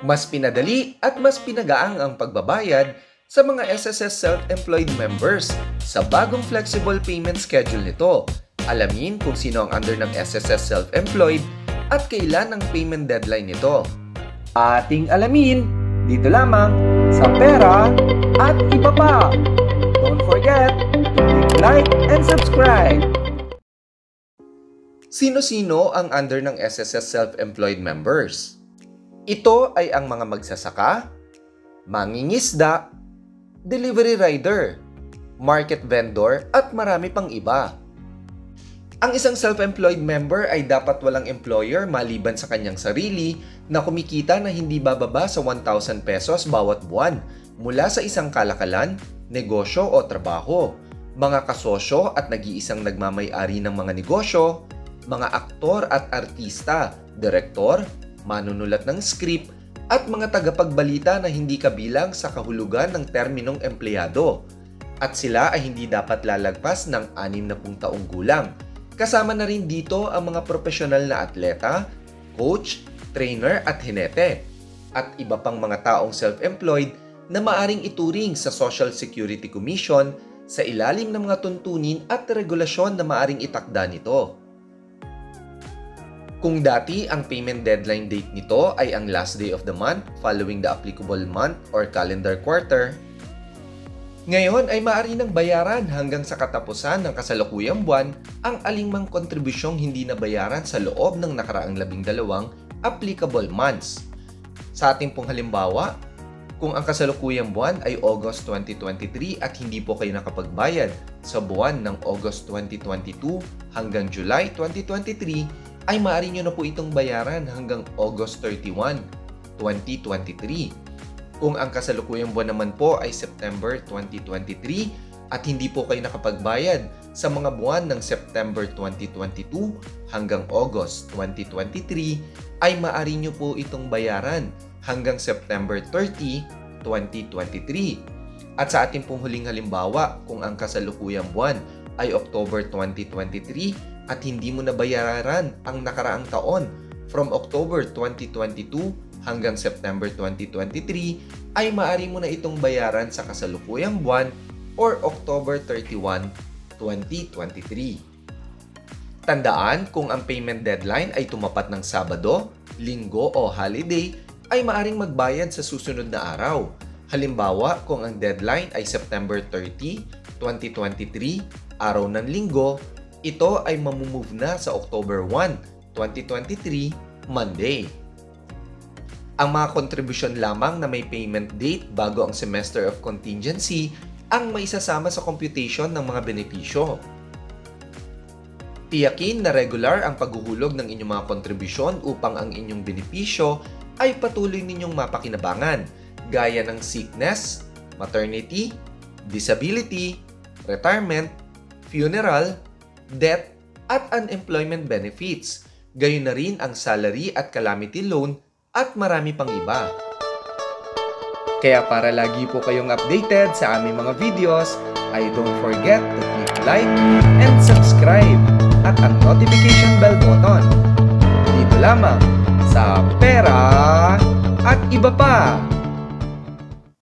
Mas pinadali at mas pinagaang ang pagbabayad sa mga SSS Self-Employed members sa bagong flexible payment schedule nito. Alamin kung sino ang under ng SSS Self-Employed at kailan ang payment deadline nito. Ating alamin dito lamang sa Pera at Iba Pa. Don't forget to click like and subscribe. Sino-sino ang under ng SSS Self-Employed members? Ito ay ang mga magsasaka, mangingisda, delivery rider, market vendor at marami pang iba. Ang isang self-employed member ay dapat walang employer maliban sa kanyang sarili na kumikita na hindi bababa sa 1,000 pesos bawat buwan mula sa isang kalakalan, negosyo o trabaho, mga kasosyo at nag-iisang nagmamay-ari ng mga negosyo, mga aktor at artista, direktor, manunulat ng script, at mga tagapagbalita na hindi kabilang sa kahulugan ng terminong empleyado. At sila ay hindi dapat lalagpas ng 60 taong gulang. Kasama na rin dito ang mga profesional na atleta, coach, trainer at hinete, at iba pang mga taong self-employed na maaring ituring sa Social Security Commission sa ilalim ng mga tuntunin at regulasyon na maaring itakda nito. Kung dati ang payment deadline date nito ay ang last day of the month following the applicable month or calendar quarter, ngayon ay maaari nang bayaran hanggang sa katapusan ng kasalukuyang buwan ang alingmang kontribusyong hindi nabayaran sa loob ng nakaraang 12 applicable months. Sa ating pong halimbawa, kung ang kasalukuyang buwan ay August 2023 at hindi po kayo nakapagbayad sa buwan ng August 2022 hanggang July 2023, ay maaari nyo na po itong bayaran hanggang August 31, 2023. Kung ang kasalukuyang buwan naman po ay September 2023 at hindi po kayo nakapagbayad sa mga buwan ng September 2022 hanggang August 2023, ay maaari nyo po itong bayaran hanggang September 30, 2023. At sa ating pong huling halimbawa, kung ang kasalukuyang buwan ay October 2023 at hindi mo nabayaran ang nakaraang taon from October 2022 hanggang September 2023, ay maaari mo na itong bayaran sa kasalukuyang buwan or October 31, 2023. Tandaan, kung ang payment deadline ay tumapat ng Sabado, Linggo o holiday, ay maaring magbayad sa susunod na araw. Halimbawa, kung ang deadline ay September 30, 2023, araw ng Linggo, ito ay mamumove na sa October 1, 2023, Monday. Ang mga kontribusyon lamang na may payment date bago ang semester of contingency ang maisasama sa computation ng mga benepisyo. Tiyakin na regular ang paghuhulog ng inyong mga kontribusyon upang ang inyong benepisyo ay patuloy ninyong mapakinabangan, gaya ng sickness, maternity, disability, retirement, funeral, death, at unemployment benefits, gayon na rin ang salary at calamity loan at marami pang iba. Kaya para lagi po kayong updated sa aming mga videos, ay don't forget to click like and subscribe at ang notification bell button. Dito lamang sa Pera at Iba Pa!